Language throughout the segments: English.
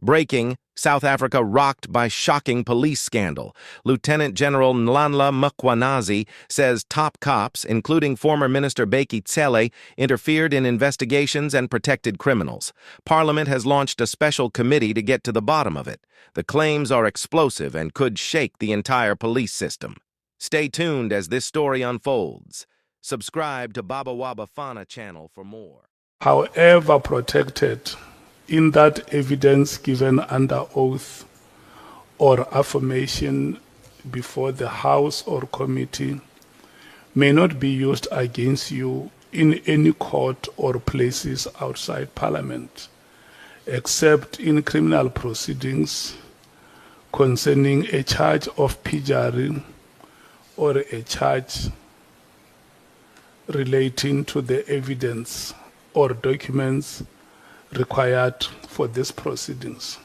Breaking, South Africa rocked by shocking police scandal. Lieutenant General Nhlanhla Mkhwanazi says top cops, including former Minister Bheki Cele, interfered in investigations and protected criminals. Parliament has launched a special committee to get to the bottom of it. The claims are explosive and could shake the entire police system. Stay tuned as this story unfolds. Subscribe to Baba Waba Fana channel for more. However protected in that evidence given under oath or affirmation before the House or committee may not be used against you in any court or places outside Parliament, except in criminal proceedings concerning a charge of perjury or a charge relating to the evidence or documents required for these proceedings.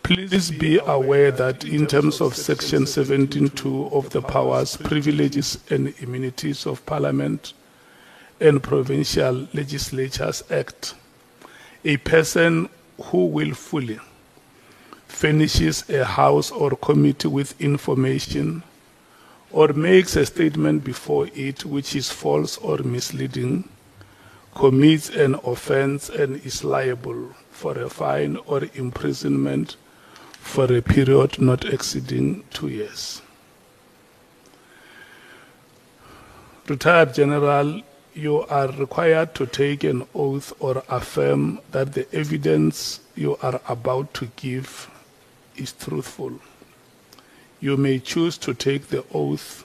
Please be aware that in terms of Section 17(2) of the Powers, Privileges and Immunities of Parliament and Provincial Legislatures Act, a person who willfully furnishes a House or committee with information or makes a statement before it which is false or misleading commits an offense and is liable for a fine or imprisonment for a period not exceeding 2 years. Retired General, you are required to take an oath or affirm that the evidence you are about to give is truthful. You may choose to take the oath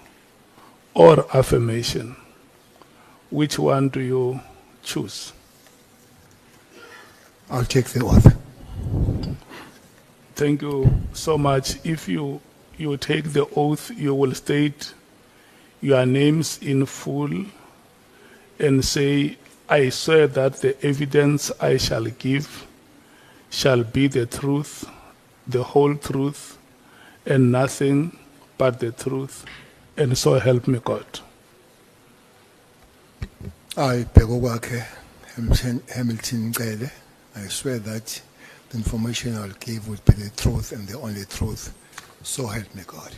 or affirmation. Which one do you choose? I'll take the oath. Thank you so much. If you take the oath, you will state your names in full and say, I swear that the evidence I shall give shall be the truth, the whole truth, and nothing but the truth, and so help me God. I, Bheki Cele, I swear that the information I'll give will be the truth and the only truth. So help me God.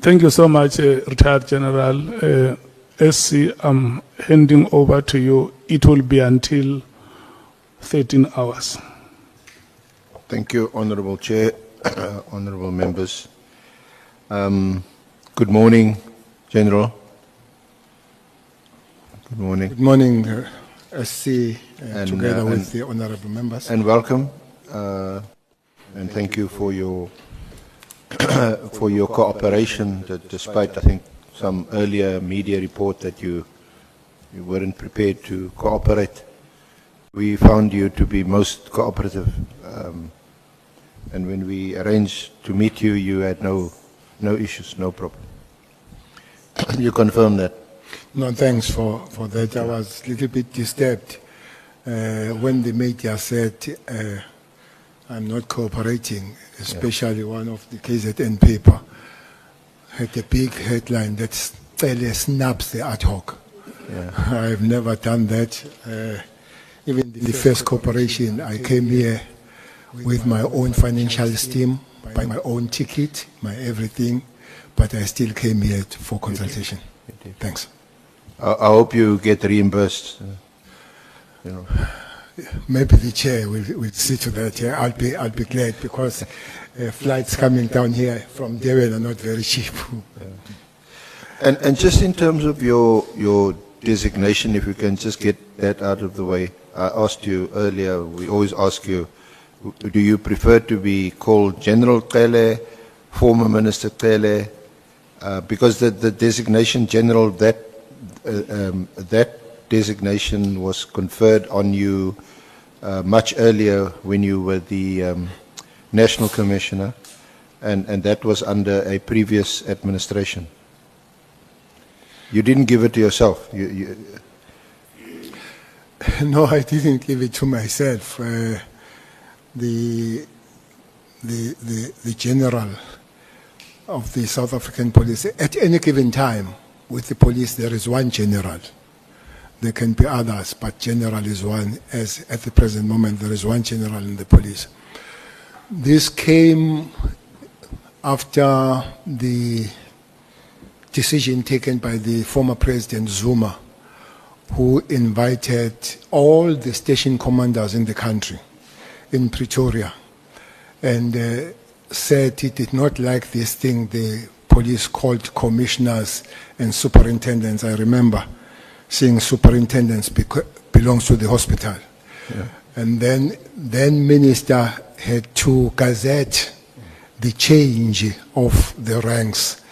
Thank you so much, Retired General. SC, I'm handing over to you. It will be until 13 hours. Thank you, Honourable Chair, honourable members. Good morning, General. Good morning. Good morning, SC, together with the honourable members. And welcome, and thank you for your for your cooperation, despite, I think, some earlier media report that you weren't prepared to cooperate. We found you to be most cooperative, and when we arranged to meet you, you had no issues, no problem. You confirm that? No, thanks for that. I was a little bit disturbed when the media said I'm not cooperating, especially one of the KZN paper had a big headline that Cele snaps the ad hoc. I've never done that. Even the first cooperation, I came here with my own financial steam, by my own ticket, my everything, but I still came here for consultation. Thanks. I hope you get reimbursed. Maybe the chair will see to that. Yeah, I'll be glad, because flights coming down here from Durban are not very cheap. And just in terms of your designation, if you can just get that out of the way. I asked you earlier, we always ask you, do you prefer to be called General Cele, former Minister Cele? Because the designation General, that designation was conferred on you much earlier when you were the National Commissioner, and that was under a previous administration. You didn't give it to yourself. No, I didn't give it to myself. The general of the South African police, at any given time with the police, there is one general. There can be others, but general is one, as at the present moment there is one general in the police. This came after the decision taken by the former President Zuma, who invited all the station commanders in the country, in Pretoria, and said he did not like this thing the police called commissioners and superintendents. I remember seeing superintendents belongs to the hospital. Yeah. And then minister had to gazette the change of the ranks,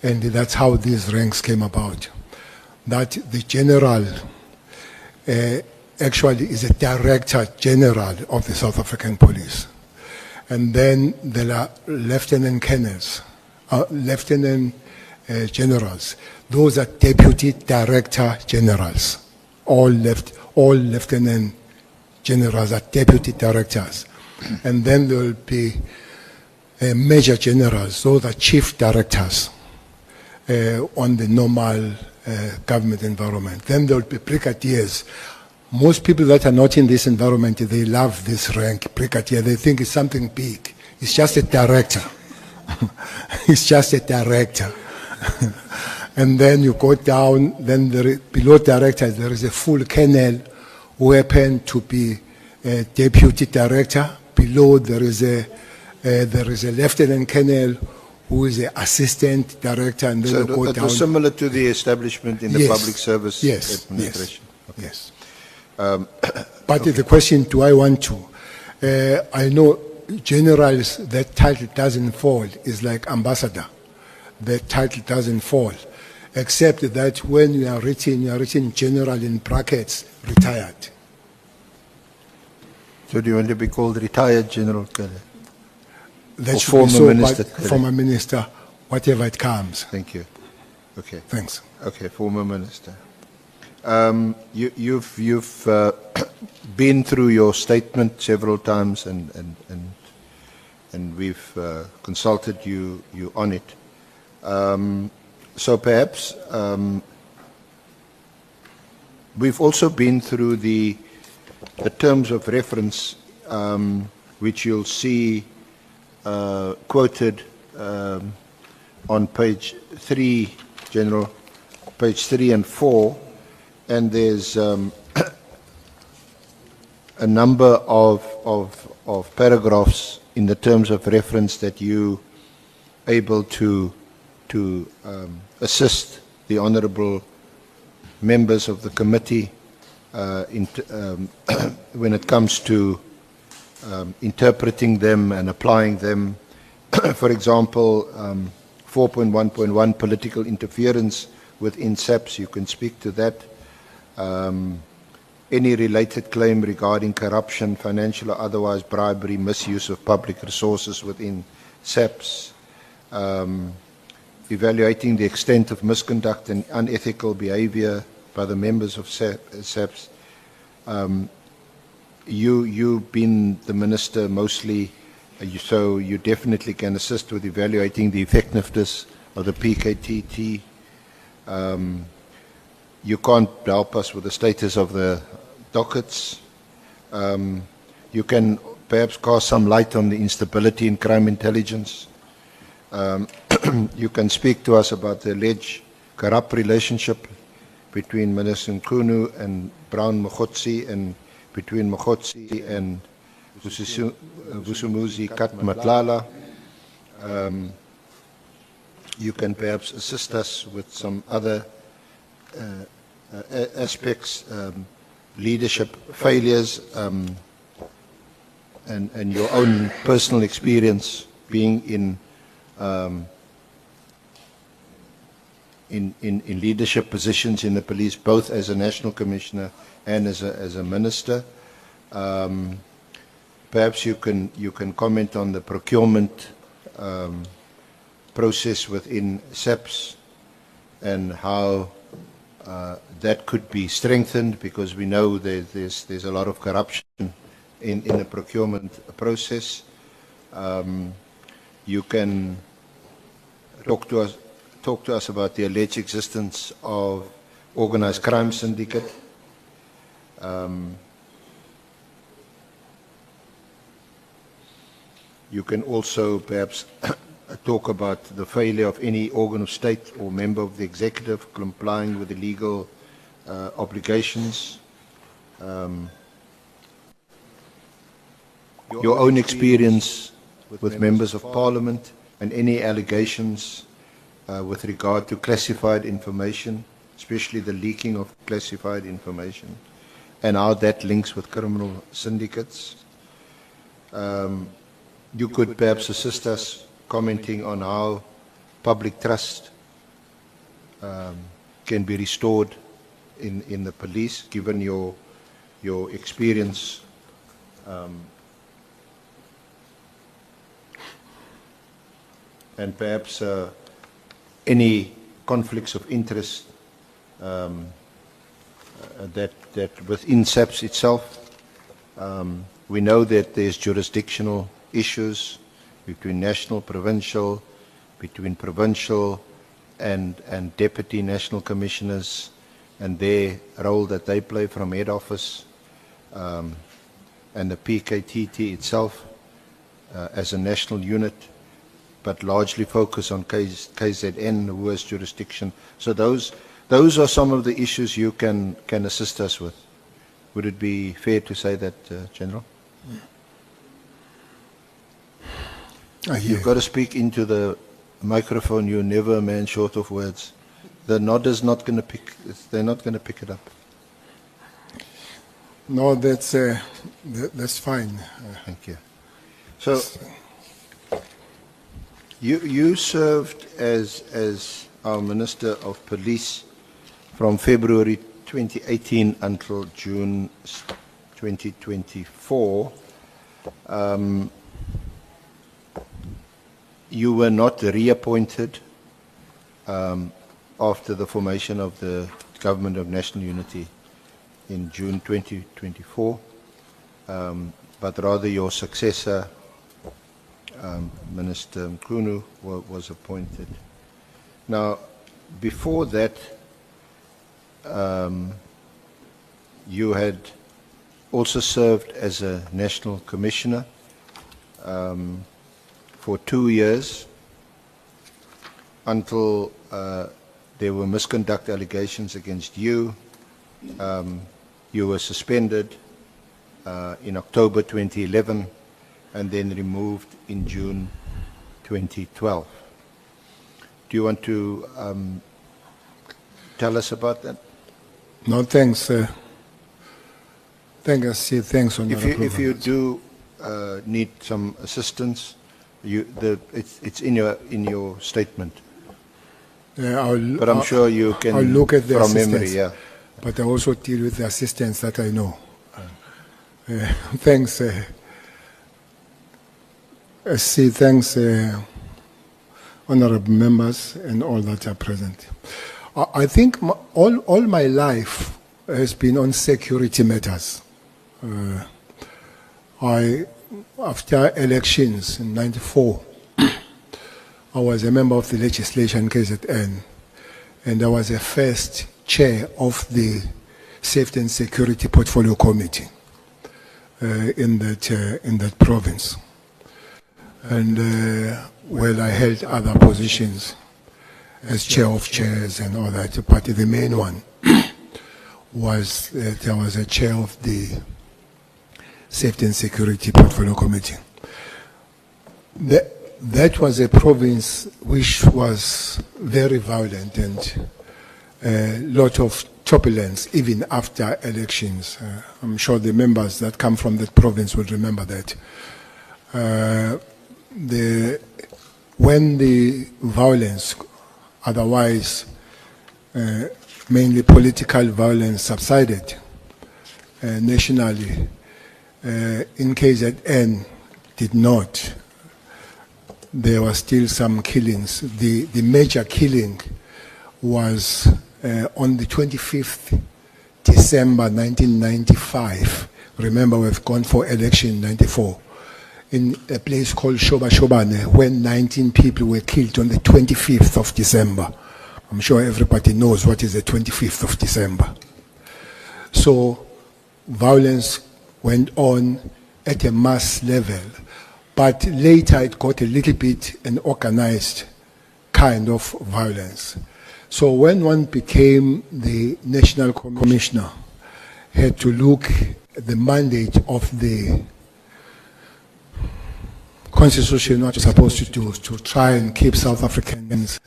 and that's how these ranks came about. That the general actually is a director general of the South African Police. And then there are lieutenant colonels, lieutenant generals. Those are deputy director generals. All lieutenant generals are deputy directors. And then there will be major generals. Those are chief directors on the normal government environment. Then there will be brigadiers. Most people that are not in this environment, they love this rank, brigadier. They think it's something big. It's just a director. It's just a director. And then you go down, then below director, there is a full colonel who happened to be a deputy director. Below there is a lieutenant colonel who is an assistant director, and then So you go it down. was similar to the establishment in the Yes. public service Yes, administration. yes. But the question, do I want to? I know generals, that title doesn't fall. It's like ambassador. That title doesn't fall. Except that when you are written general in brackets, retired. So do you want to be called retired General Cele? That Or should former be so, minister, but former minister, whatever it comes. Thank you. Okay. Thanks. Okay, former minister. You've been through your statement several times, and we've consulted you on it. So perhaps we've also been through the terms of reference, which you'll see quoted on page 3, General, page 3 and 4, and there's a number of paragraphs in the terms of reference that you able to assist the honourable members of the committee when it comes to interpreting them and applying them. For example, 4.1.1, political interference within SAPS, you can speak to that. Any related claim regarding corruption, financial or otherwise bribery, misuse of public resources within SAPS, evaluating the extent of misconduct and unethical behavior by the members of SAPS. You've been the minister mostly, so you definitely can assist with evaluating the effectiveness of the PKTT. You can't help us with the status of the dockets. You can perhaps cast some light on the instability in crime intelligence. You can speak to us about the alleged corrupt relationship between Minister Nkunu and Brown Mogotsi, and between Mogotsi and Vusumuzi Katmatlala. You can perhaps assist us with some other aspects, leadership failures, and your own personal experience being in leadership positions in the police, both as a national commissioner and as a minister. Perhaps you can comment on the procurement process within SAPS and how that could be strengthened, because we know there's a lot of corruption in the procurement process. You can talk to us about the alleged existence of organized crime syndicate You can also perhaps talk about the failure of any organ of state or member of the executive complying with the legal obligations. Your own experience with members of parliament and any allegations with regard to classified information, especially the leaking of classified information, and how that links with criminal syndicates. You could perhaps assist us commenting on how public trust can be restored in the police, given your experience and perhaps any conflicts of interest that within SAPS itself. We know that there's jurisdictional issues between national, provincial, between provincial and deputy national commissioners and their role that they play from head office, and the PKTT itself as a national unit, but largely focus on KZN, who has jurisdiction. So those are some of the issues you can assist us with. Would it be fair to say that, General? You've got to speak into the microphone. You're never a man short of words. The nodder's not going to pick. They're not going to pick it up. No, that's fine. Thank you. So you served as our Minister of Police from February 2018 until June 2024. You were not reappointed after the formation of the Government of National Unity in June 2024, but rather your successor, Minister Mkhunu, was appointed. Now, before that, you had also served as a National Commissioner for 2 years until there were misconduct allegations against you. You were suspended in October 2011 and then removed in June 2012. Do you want to tell us about that? No, thanks. Thanks on if you do need some assistance, it's in your statement. But I'm sure you can. I'll look at the from assistance, memory, yeah. But I also deal with the assistance that I know. Thanks. Thanks, honorable members and all that are present. I think all my life has been on security matters. After elections in '94, I was a member of the legislation KZN, and I was a first chair of the Safety and Security Portfolio Committee in that province. And I held other positions as chair of chairs and all that, but the main one was that I was a chair of the Safety and Security Portfolio Committee. That was a province which was very violent and a lot of turbulence even after elections. I'm sure the members that come from that province will remember that. When the violence, otherwise mainly political violence, subsided nationally, in KZN did not. There were still some killings. The major killing was on the 25th December 1995. Remember, we've gone for election in '94. In a place called Shobane, when 19 people were killed on the 25th of December. I'm sure everybody knows what is the 25th of December. So violence went on at a mass level, but later it got a little bit an organized kind of violence. So when one became the National Commissioner, had to look at the mandate of the Constitution, what you're supposed to do, to try and keep South Africans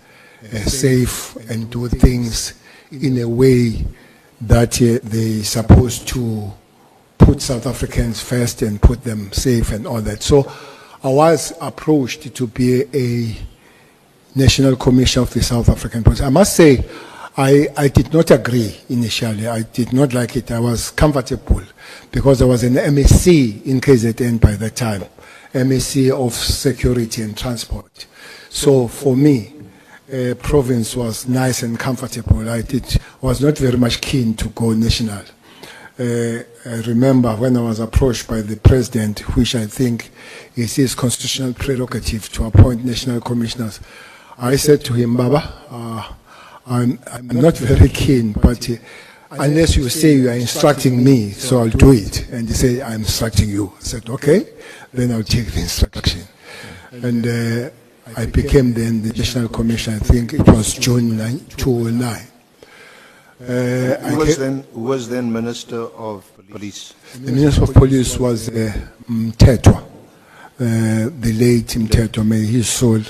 safe and do things in a way that they're supposed to put South Africans first and put them safe and all that. So I was approached to be a National Commissioner of the South African Police. I must say, I did not agree initially. I did not like it. I was comfortable because I was an MSc in KZN by that time, MSc of Security and Transport. So for me, province was nice and comfortable. I was not very much keen to go national. I remember when I was approached by the president, which I think is his constitutional prerogative to appoint national commissioners, I said to him, Baba, I'm not very keen, but unless you say you are instructing me, so I'll do it. And he said, I'm instructing you. I said, okay, then I'll take the instruction. And I became then the National Commissioner. I think it was June 2009. Who was then Minister of Police? The Minister of Police was Mthethwa, the late Mthethwa. May his soul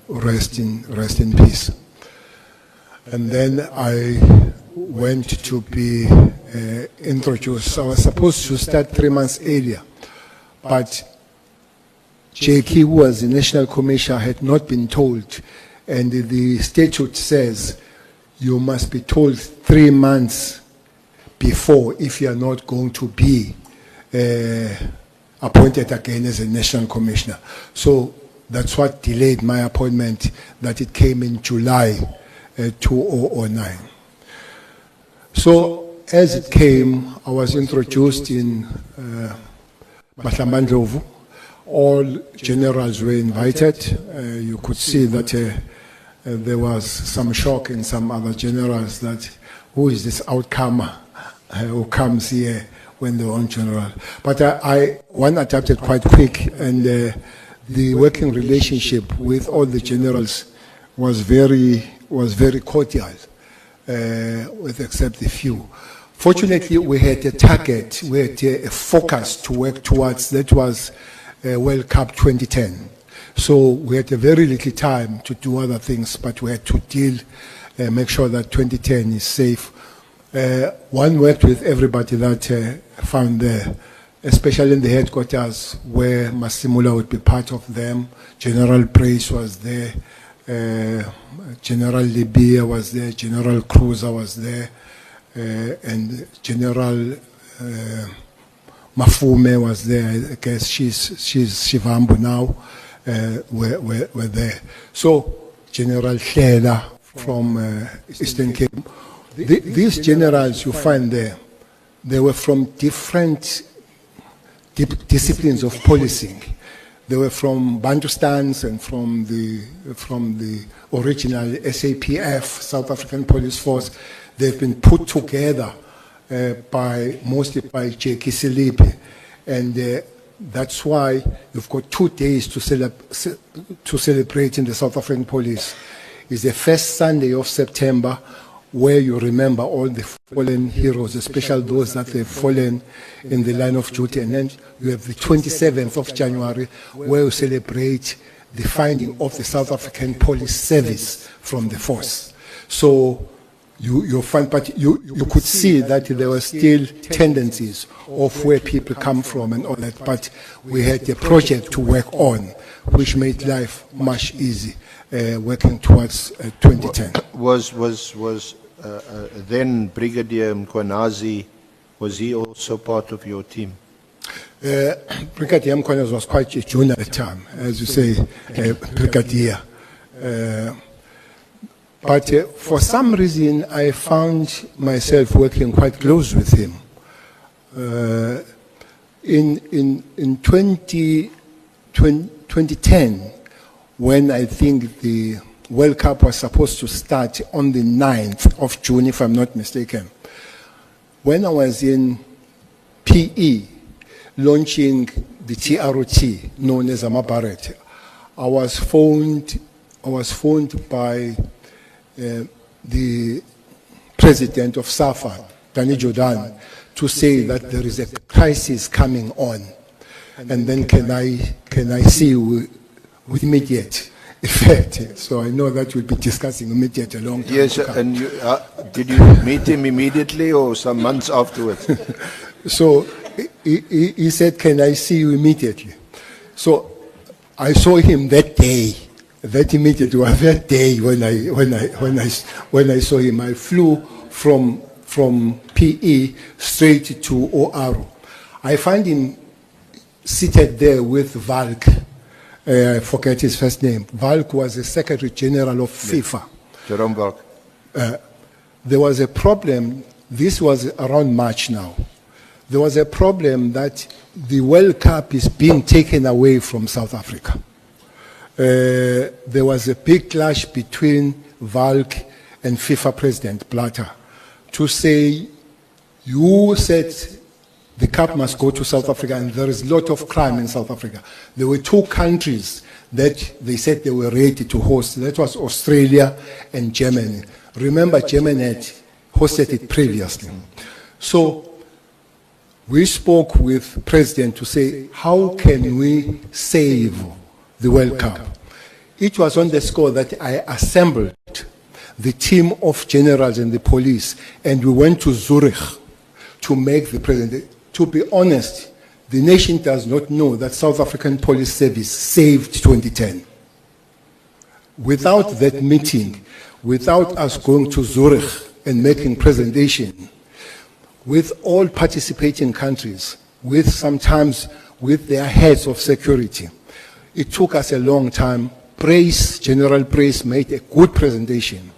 rest in peace. And then I went to be introduced. I was supposed to start 3 months earlier, but Bheki, who was the National Commissioner, had not been told, and the statute says you must be told 3 months before if you are not going to be appointed again as a National Commissioner. So that's what delayed my appointment, that it came in July 2009. So as it came, I was introduced in Mahlambandlovu. All generals were invited. You could see that there was some shock in some other generals that who is this outcomer who comes here when they're on general. But one adapted quite quick, and the working relationship with all the generals was very cordial, with except a few. Fortunately, we had a target, we had a focus to work towards. That was World Cup 2010. So we had a very little time to do other things, but we had to make sure that 2010 is safe. One worked with everybody that found there, especially in the headquarters where Masimula would be part of them. General Brace was there, General Libia was there, General Cruiser was there, and General Mafume was there. I guess she's Shivambu now. Were there. So General Hlela from Eastern Cape. These generals you find there, they were from different disciplines of policing. They were from Bantustans and from the original SAPF, South African Police Force. They've been put together mostly by Bheki Cele, and that's why you've got 2 days to celebrate in the South African Police. It's the first Sunday of September, where you remember all the fallen heroes, especially those that have fallen in the line of duty. And then you have the 27th of January, where you celebrate the finding of the South African Police Service from the force. So you find, but you could see that there were still tendencies of where people come from and all that, but we had a project to work on, which made life much easier, working towards 2010. Was then Brigadier Mkhwanazi, was he also part of your team? Brigadier Mkhwanazi was quite a junior at the time, as you say, Brigadier. But for some reason, I found myself working quite close with him. In 2010, when I think the World Cup was supposed to start on the 9th of June, if I'm not mistaken, when I was in PE launching the TROT, known as Amabaret, I was phoned by the president of SAFA, Danny Jordan, to say that there is a crisis coming on, and then can I see you with immediate effect? So I know that we'll be discussing immediate a long time. Yes, and you, did you meet him immediately or some months afterwards? So he said, "Can I see you immediately?" So I saw him that day. That immediately was that day when I saw him. I flew from PE straight to OR. I find him seated there with Valk. I forget his first name. Valk was the Secretary General of FIFA. Jerome Valk. There was a problem. This was around March now. There was a problem that the World Cup is being taken away from South Africa. There was a big clash between Valk and FIFA President Blatter to say, you said the cup must go to South Africa, and there is a lot of crime in South Africa. There were two countries that they said they were ready to host. That was Australia and Germany. Remember, Germany had hosted it previously. So we spoke with President to say, how can we save the World Cup? It was on the score that I assembled the team of generals and the police, and we went to Zurich to make the president. To be honest, the nation does not know that South African Police Service saved 2010. Without that meeting, without us going to Zurich and making presentation, with all participating countries, sometimes with their heads of security, it took us a long time. General Brace made a good presentation.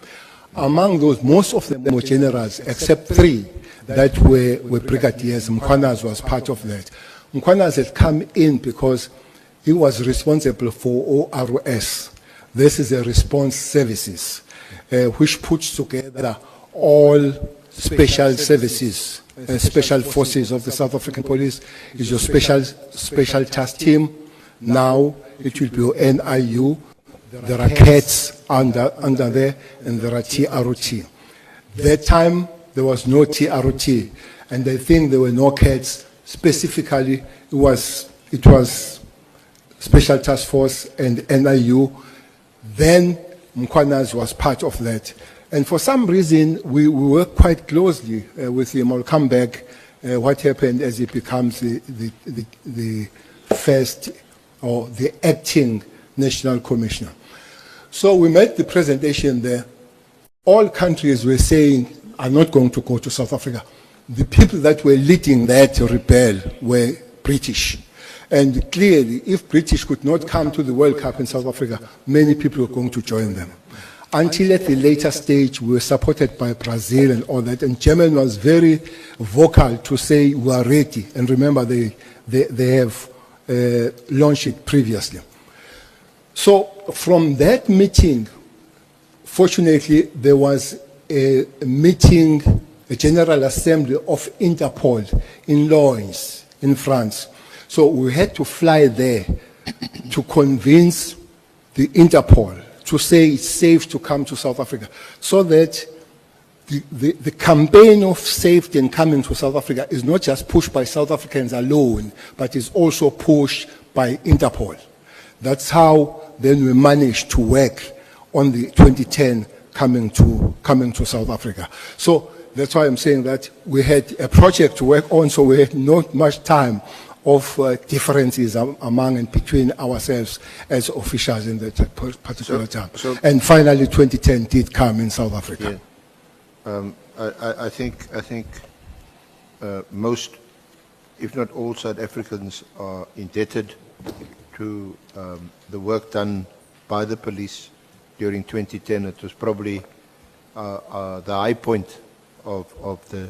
Among those, most of them were generals, except 3 that were brigadiers. Mkhwanazi was part of that. Mkhwanazi had come in because he was responsible for ORS. This is a response services, which puts together all special services, special forces of the South African Police. Is your special task team. Now it will be your NIU. There are CATs under there, and there are TROT. That time, there was no TROT, and I think there were no CATs. Specifically, it was Special Task Force and NIU. Then Mkhwanazi was part of that. And for some reason, we worked quite closely with him. I'll come back what happened as he becomes the first or the acting National Commissioner. So we made the presentation there. All countries were saying, are not going to go to South Africa. The people that were leading that rebel were British. And clearly, if British could not come to the World Cup in South Africa, many people were going to join them. Until at the later stage, we were supported by Brazil and all that. And Germany was very vocal to say, we are ready. And remember, they have launched it previously. So from that meeting, fortunately, there was a meeting, a General Assembly of Interpol in Loins, in France. So we had to fly there to convince the Interpol to say it's safe to come to South Africa, so that the campaign of safety and coming to South Africa is not just pushed by South Africans alone, but is also pushed by Interpol. That's how then we managed to work on the 2010 coming to South Africa. So that's why I'm saying that we had a project to work on, so we had not much time of differences among and between ourselves as officials in that particular time. And finally, 2010 did come in South Africa. Yeah. I think most, if not all, South Africans are indebted to the work done by the police during 2010. It was probably the high point of the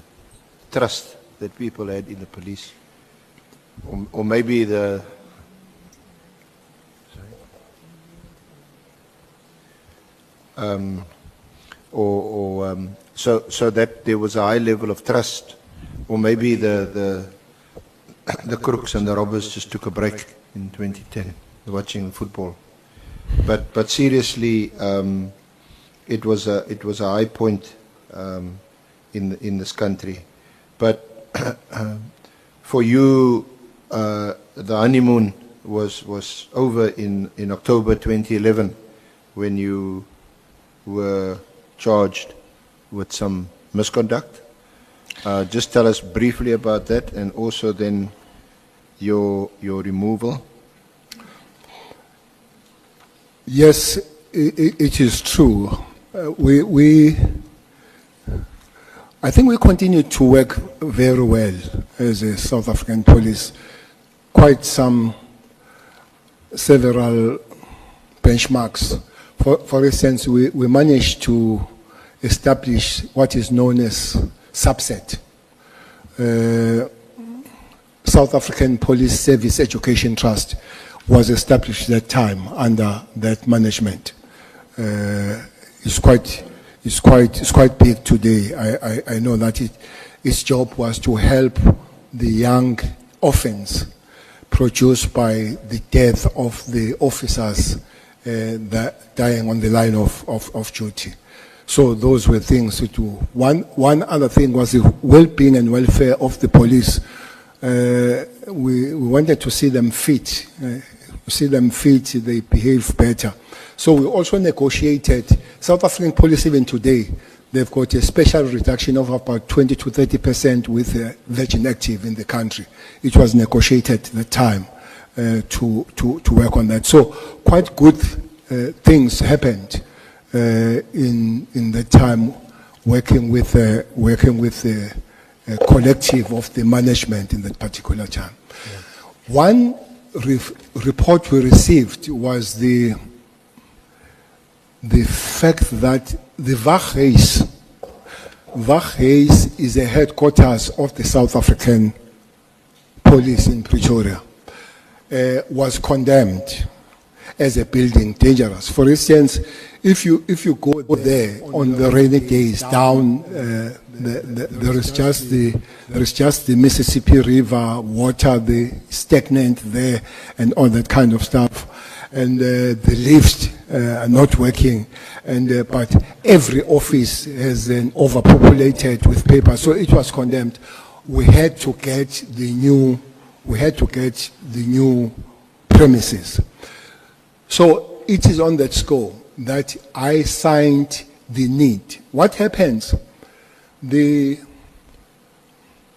trust that people had in the police. Or maybe the so that there was a high level of trust, or maybe the the crooks and the robbers just took a break in 2010, watching football. But seriously, it was a high point in this country. But for you, the honeymoon was over in October 2011 when you were charged with some misconduct. Just tell us briefly about that, and also then your removal. Yes, it is true. I think we continue to work very well as a South African police. Quite several benchmarks. For instance, we managed to establish what is known as subset. South African Police Service Education Trust was established at that time under that management. It's quite big today. I know that its job was to help the young orphans produced by the death of the officers that dying on the line of duty. So those were things to do. One other thing was the well-being and welfare of the police. We wanted to see them fit. They behave better. So we also negotiated. South African police, even today, they've got a special reduction of about 20 to 30% with Virgin Active in the country. It was negotiated at the time to work on that. So quite good things happened in the time working with the collective of the management in that particular time. Yeah. One report we received was the fact that the Waghuis is a headquarters of the South African police in Pretoria, was condemned as a building dangerous. For instance, if you go there on the rainy days down, there is just the Mississippi River water, the stagnant there, and all that kind of stuff. And the lifts are not working, but every office has an overpopulated with paper, so it was condemned. We had to get the new premises. So it is on that score that I signed the need. What happens? The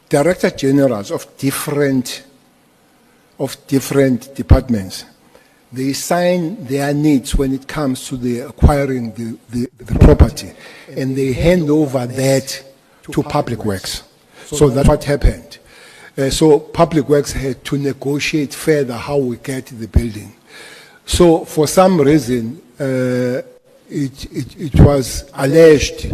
director generals of different departments, they sign their needs when it comes to the acquiring the property, and they hand over that to Public Works. So that's what happened. So Public Works had to negotiate further how we get the building. So for some reason, it was alleged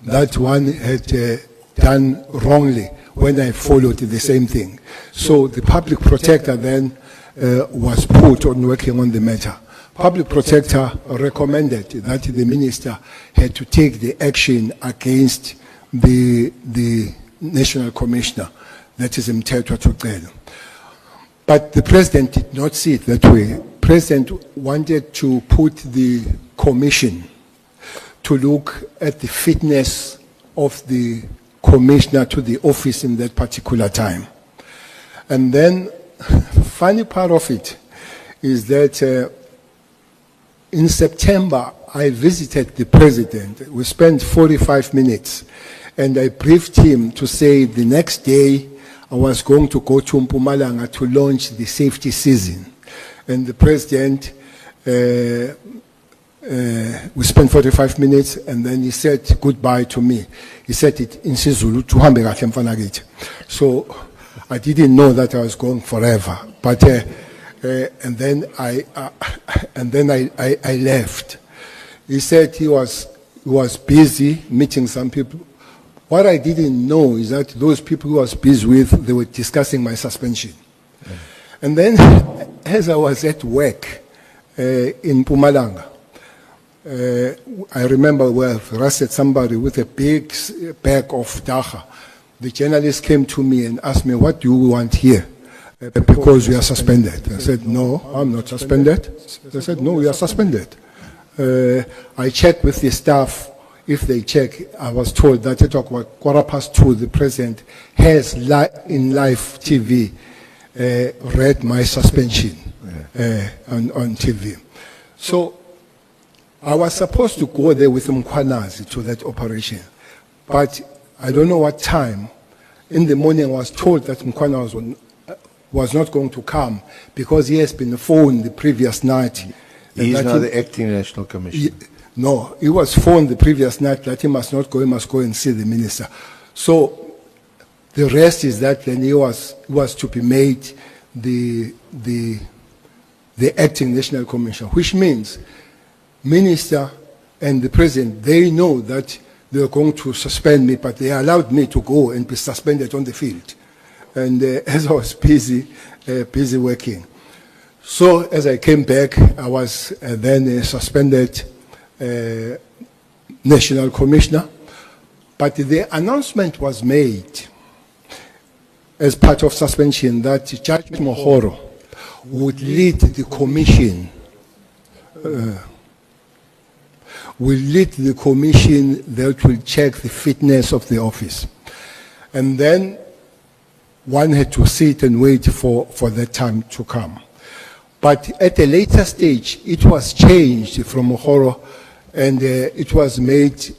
that one had done wrongly when I followed the same thing. So the public protector then was put on working on the matter. Public protector recommended that the minister had to take the action against the national commissioner, that is Mthethwa Tucelo. But the president did not see it that way. President wanted to put the commission to look at the fitness of the commissioner to the office in that particular time. And then, funny part of it is that in September, I visited the president. We spent 45 minutes, and I briefed him to say the next day I was going to go to Mpumalanga to launch the safety season. And the president, we spent 45 minutes, and then he said goodbye to me. He said it in Sizulu, "Tuhambe kahle mfana kithi." So I didn't know that I was going forever. But and then I left. He said he was busy meeting some people. What I didn't know is that those people who I was busy with, they were discussing my suspension. Yeah. And then, as I was at work in Mpumalanga, I remember we arrested somebody with a big bag of dagga, the journalist came to me and asked me, what do you want here? Because we are suspended. I said, no, I'm not suspended. They said, no, we are suspended. I checked with the staff. If they check, I was told that at 2:15, the president has in live TV read my suspension on TV. So I was supposed to go there with Mkhwanazi to that operation, but I don't know what time. In the morning, I was told that Mkhwanazi was not going to come because he has been phoned the previous night. He is now the acting National Commissioner. No, he was phoned the previous night that he must not go, he must go and see the minister. So the rest is that then he was to be made the acting National Commissioner, which means minister and the president, they know that they are going to suspend me, but they allowed me to go and be suspended on the field. And as I was busy working. So as I came back, I was then suspended National Commissioner. But the announcement was made as part of suspension that Judge Mohoro would lead the commission that will check the fitness of the office. And then one had to sit and wait for that time to come. But at a later stage, it was changed from Mohoro and it was made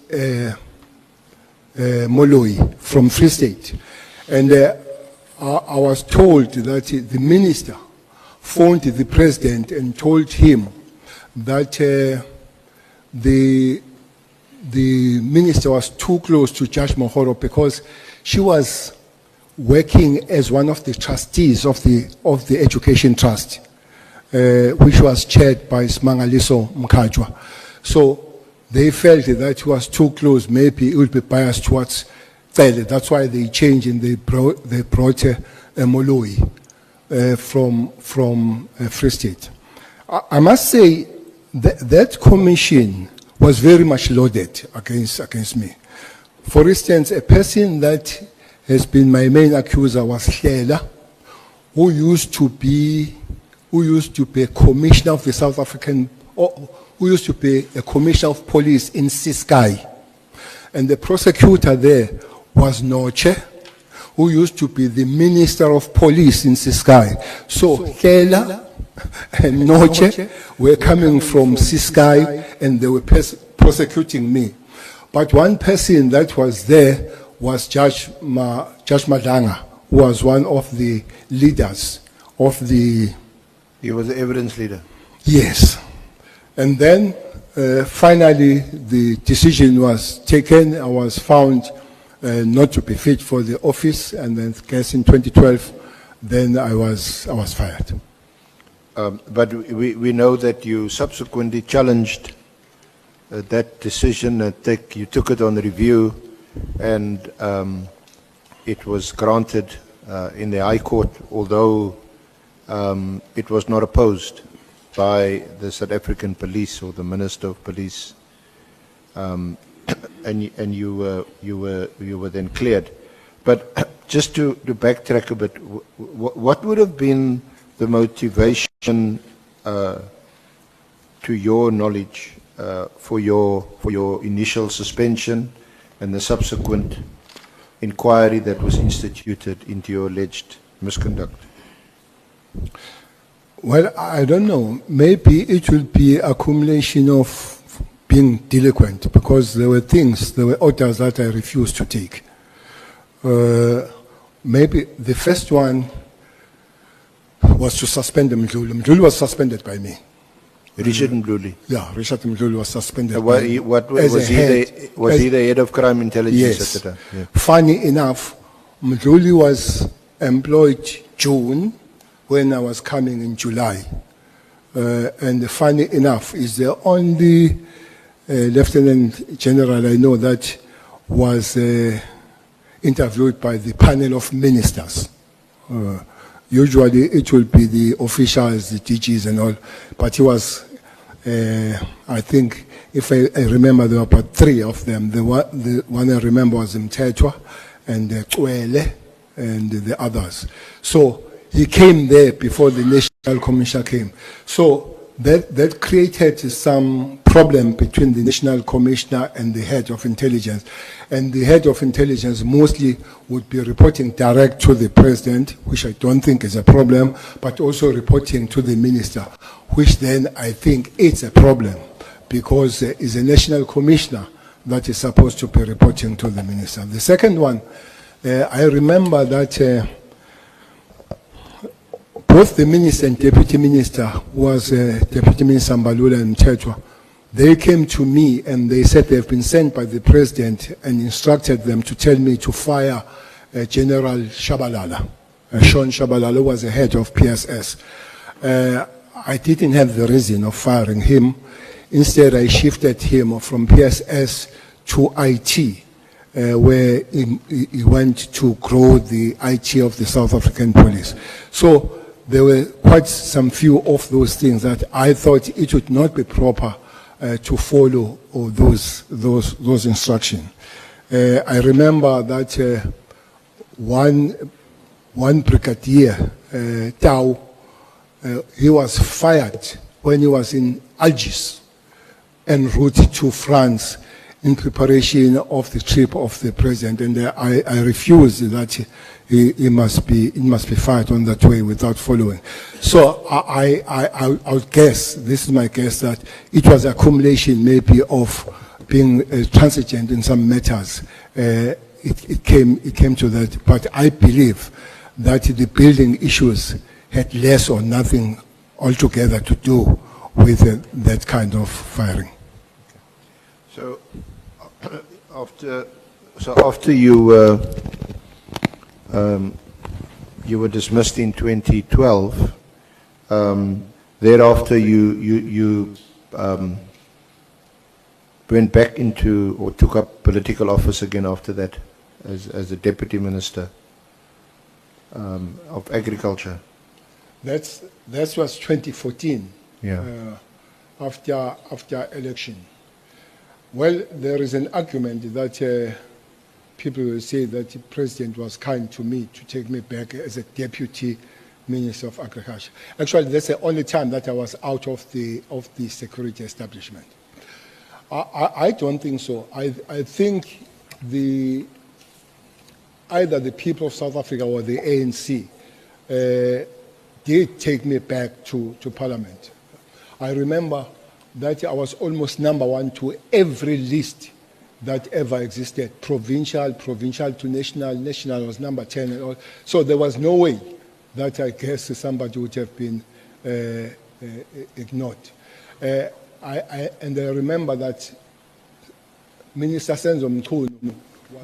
Moloi from Free State. And I was told that the minister phoned the president and told him that the minister was too close to Judge Mohoro because she was working as one of the trustees of the Education Trust, which was chaired by Smangaliso Mkajwa. So they felt that he was too close, maybe it would be biased towards Cele. That's why they changed and they brought Moloi from Free State. I must say that commission was very much loaded against me. For instance, a person that has been my main accuser was Hlela, who used to be a commissioner of the South African, who used to be a commissioner of police in Ciskei. And the prosecutor there was Noche, who used to be the minister of police in Ciskei. So Hlela and Noche were coming from Ciskei and they were prosecuting me. But one person that was there was Judge Madanga, who was one of the leaders of the... He was the evidence leader. Yes. And then finally the decision was taken. I was found not to be fit for the office, and then guess in 2012, then I was fired. But we know that you subsequently challenged that decision. You took it on review, and it was granted in the High Court, although it was not opposed by the South African Police or the Minister of Police, and you were then cleared. But just to backtrack a bit, what would have been the motivation, to your knowledge, for your initial suspension and the subsequent inquiry that was instituted into your alleged misconduct? Well, I don't know. Maybe it will be accumulation of being delinquent, because there were orders that I refused to take. Maybe the first one was to suspend Mdluli. Mdluli was suspended by me. Richard Mdluli? Yeah, Richard Mdluli was suspended was he the head of crime intelligence? Yes. At the time? Yeah. Funny enough, Mdluli was employed June when I was coming in July. And funny enough, is the only Lieutenant General I know that was interviewed by the panel of ministers. Usually it will be the officials, the DGs and all, but he was, I think, if I remember, there were about 3 of them. The one I remember was Mtetwa, and Cele and the others. So he came there before the National Commissioner came. So that created some problem between the National Commissioner and the head of intelligence. And the head of intelligence mostly would be reporting direct to the president, which I don't think is a problem, but also reporting to the minister, which then I think is a problem, because it's a national commissioner that is supposed to be reporting to the minister. The second one, I remember that both the minister and deputy minister was Deputy Minister Mbalula and Mthethwa. They came to me and they said they've been sent by the president and instructed them to tell me to fire General Shabalala. Sean Shabalala was the head of PSS. I didn't have the reason of firing him. Instead, I shifted him from PSS to IT, where he went to grow the IT of the South African police. So there were quite some few of those things that I thought it would not be proper to follow those instructions. I remember that one brigadier, Tau, he was fired when he was in Algiers en route to France in preparation of the trip of the president, and I refused that he must be fired on that way without following. So I would guess, this is my guess, that it was accumulation maybe of being transigent in some matters. It came to that, but I believe that the building issues had less or nothing altogether to do with that kind of firing. So after you were dismissed in 2012, thereafter you went back into, or took up political office again after that as the Deputy Minister of Agriculture. That was 2014. Yeah. After election. Well, there is an argument that people will say that the president was kind to me to take me back as a Deputy Minister of Agriculture. Actually, that's the only time that I was out of the security establishment. I don't think so. I think either the people of South Africa or the ANC did take me back to Parliament. I remember that I was almost number one to every list that ever existed, provincial to national, national was number 10. And all. So there was no way that I guess somebody would have been ignored. And I remember that Minister Senzo Mchunu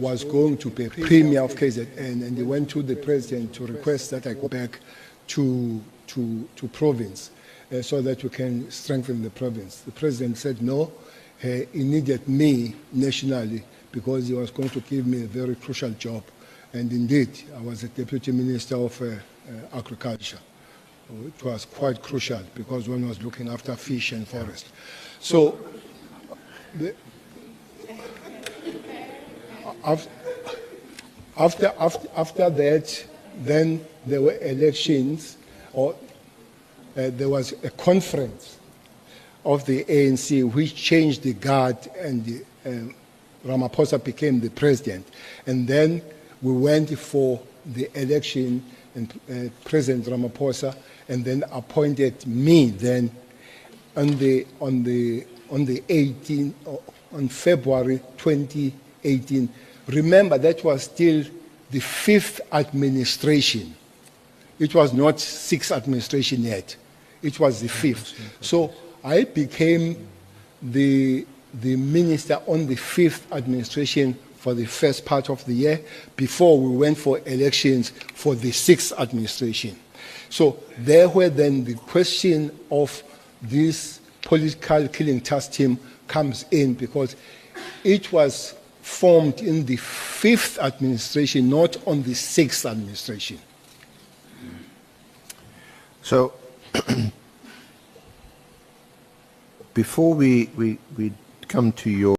was going to be Premier of KZN, and he went to the President to request that I go back to province so that we can strengthen the province. The President said no, he needed me nationally because he was going to give me a very crucial job. And indeed, I was a Deputy Minister of Agriculture. It was quite crucial because one was looking after fish and forest. So, after that, then there were elections, or there was a conference of the ANC which changed the guard, and Ramaphosa became the president. And then we went for the election, and President Ramaphosa, and then appointed me then on February 2018. Remember, that was still the 5th administration. It was not 6th administration yet. It was the 5th. So I became the minister on the 5th administration for the first part of the year before we went for elections for the 6th administration. So there where then the question of this political killing task team comes in, because it was formed in the 5th administration, not on the 6th administration. So before we come to your